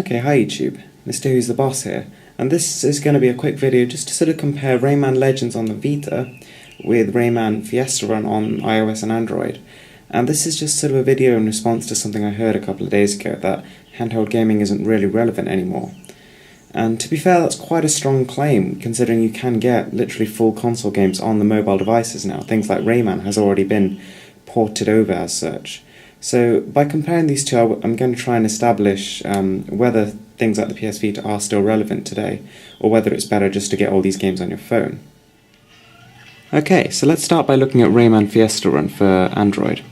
Okay, hi YouTube, Mr. Who's the Boss here, and this is going to be a quick video just to sort of compare Rayman Legends on the Vita with Rayman Fiesta run on iOS and Android. And this is just sort of a video in response to something I heard a couple of days ago, that handheld gaming isn't really relevant anymore. And to be fair, that's quite a strong claim, considering you can get literally full console games on the mobile devices now. Things like Rayman has already been ported over as such. So by comparing these two, I'm going to try and establish whether things like the PS Vita are still relevant today, or whether it's better just to get all these games on your phone. Okay, so let's start by looking at Rayman Fiesta run for Android.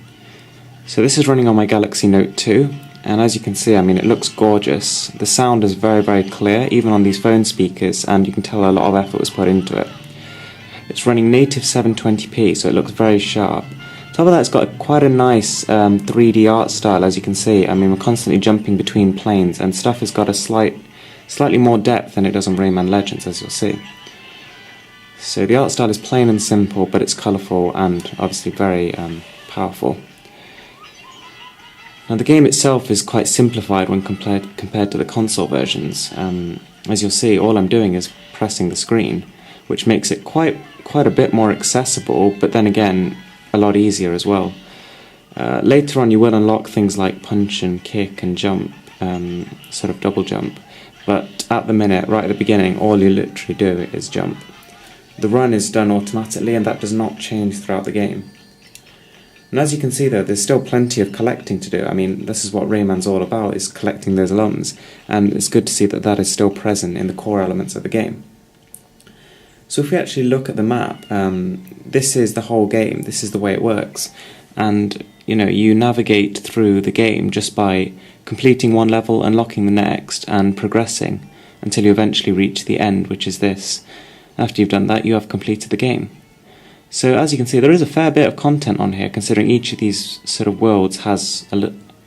So this is running on my Galaxy Note 2, and as you can see, it looks gorgeous. The sound is very, very clear, even on these phone speakers, and you can tell a lot of effort was put into it. It's running native 720p, so it looks very sharp. On top of that, it's got quite a nice 3D art style, as you can see. We're constantly jumping between planes, and stuff has got a slightly more depth than it does on Rayman Legends, as you'll see. So the art style is plain and simple, but it's colourful and obviously very powerful. Now the game itself is quite simplified when compared to the console versions. As you'll see, all I'm doing is pressing the screen, which makes it quite a bit more accessible, but then again, a lot easier as well. Later on you will unlock things like punch and kick and jump, sort of double jump, but at the minute, right at the beginning, all you literally do is jump. The run is done automatically, and that does not change throughout the game. And as you can see though, there's still plenty of collecting to do. This is what Rayman's all about, is collecting those lumps, and it's good to see that that is still present in the core elements of the game. So if we actually look at the map, this is the whole game, this is the way it works. And you navigate through the game just by completing one level, unlocking the next, and progressing until you eventually reach the end, which is this. After you've done that, you have completed the game. So as you can see, there is a fair bit of content on here, considering each of these sort of worlds has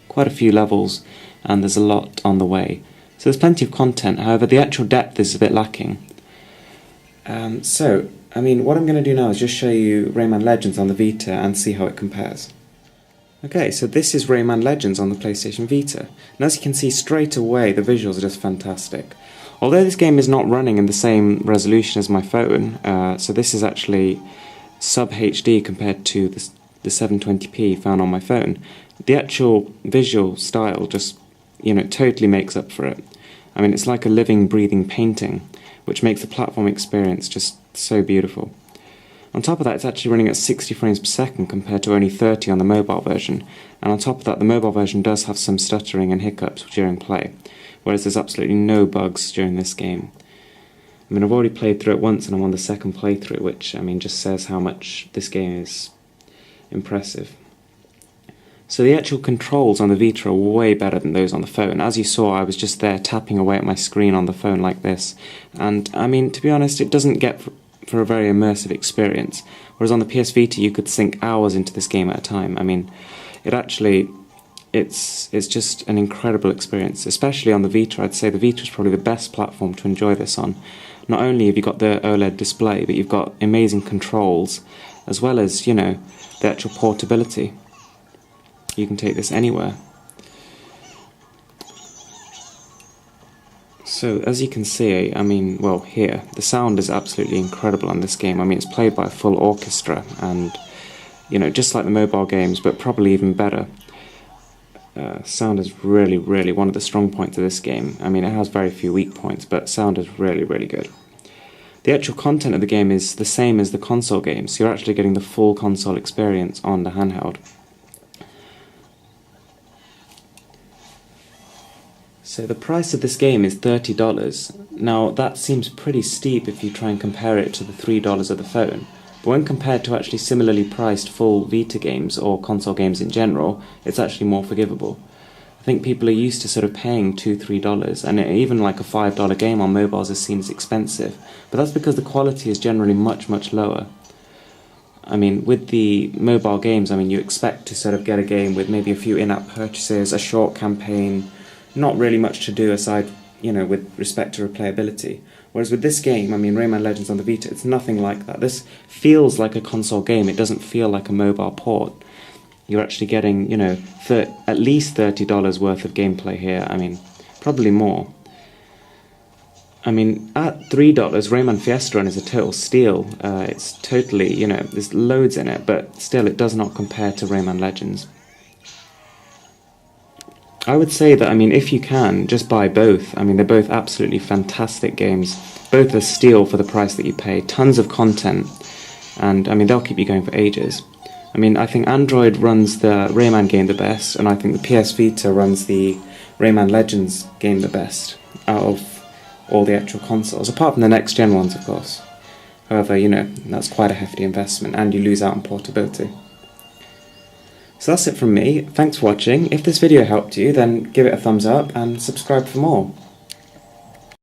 quite a few levels, and there's a lot on the way. So there's plenty of content, however the actual depth is a bit lacking. What I'm going to do now is just show you Rayman Legends on the Vita and see how it compares. Okay, so this is Rayman Legends on the PlayStation Vita, and as you can see straight away, the visuals are just fantastic. Although this game is not running in the same resolution as my phone, so this is actually sub HD compared to the 720p found on my phone, the actual visual style just, totally makes up for it. It's like a living, breathing painting, which makes the platform experience just so beautiful. On top of that, it's actually running at 60 frames per second compared to only 30 on the mobile version, and on top of that, the mobile version does have some stuttering and hiccups during play, whereas there's absolutely no bugs during this game. I've already played through it once and I'm on the second playthrough, which just says how much this game is impressive. So the actual controls on the Vita are way better than those on the phone. As you saw, I was just there tapping away at my screen on the phone like this. And to be honest, it doesn't get for a very immersive experience. Whereas on the PS Vita, you could sink hours into this game at a time. It's just an incredible experience. Especially on the Vita, I'd say the Vita is probably the best platform to enjoy this on. Not only have you got the OLED display, but you've got amazing controls, as well as, the actual portability. You can take this anywhere. So as you can see, here, the sound is absolutely incredible on this game. It's played by a full orchestra, and just like the mobile games, but probably even better. Sound is really, really one of the strong points of this game. It has very few weak points, but sound is really, really good. The actual content of the game is the same as the console games, so you're actually getting the full console experience on the handheld. So the price of this game is $30. Now that seems pretty steep if you try and compare it to the $3 of the phone, but when compared to actually similarly priced full Vita games or console games in general, it's actually more forgivable. I think people are used to sort of paying $2, $3, and even like a $5 game on mobiles is seen as expensive, but that's because the quality is generally much, much lower. With the mobile games, you expect to sort of get a game with maybe a few in-app purchases, a short campaign, not really much to do aside, with respect to replayability. Whereas with this game, Rayman Legends on the Vita, it's nothing like that. This feels like a console game, it doesn't feel like a mobile port. You're actually getting, at least $30 worth of gameplay here. probably more. I mean, at $3, Rayman Fiesta Run is a total steal. It's totally, you know, there's loads in it, but still it does not compare to Rayman Legends. I would say that, I mean, if you can, just buy both. I mean, they're both absolutely fantastic games. Both a steal for the price that you pay. Tons of content, and I mean, they'll keep you going for ages. I mean, I think Android runs the Rayman game the best, and I think the PS Vita runs the Rayman Legends game the best out of all the actual consoles, apart from the next gen ones, of course. However, you know, that's quite a hefty investment, and you lose out on portability. So that's it from me. Thanks for watching. If this video helped you, then give it a thumbs up and subscribe for more.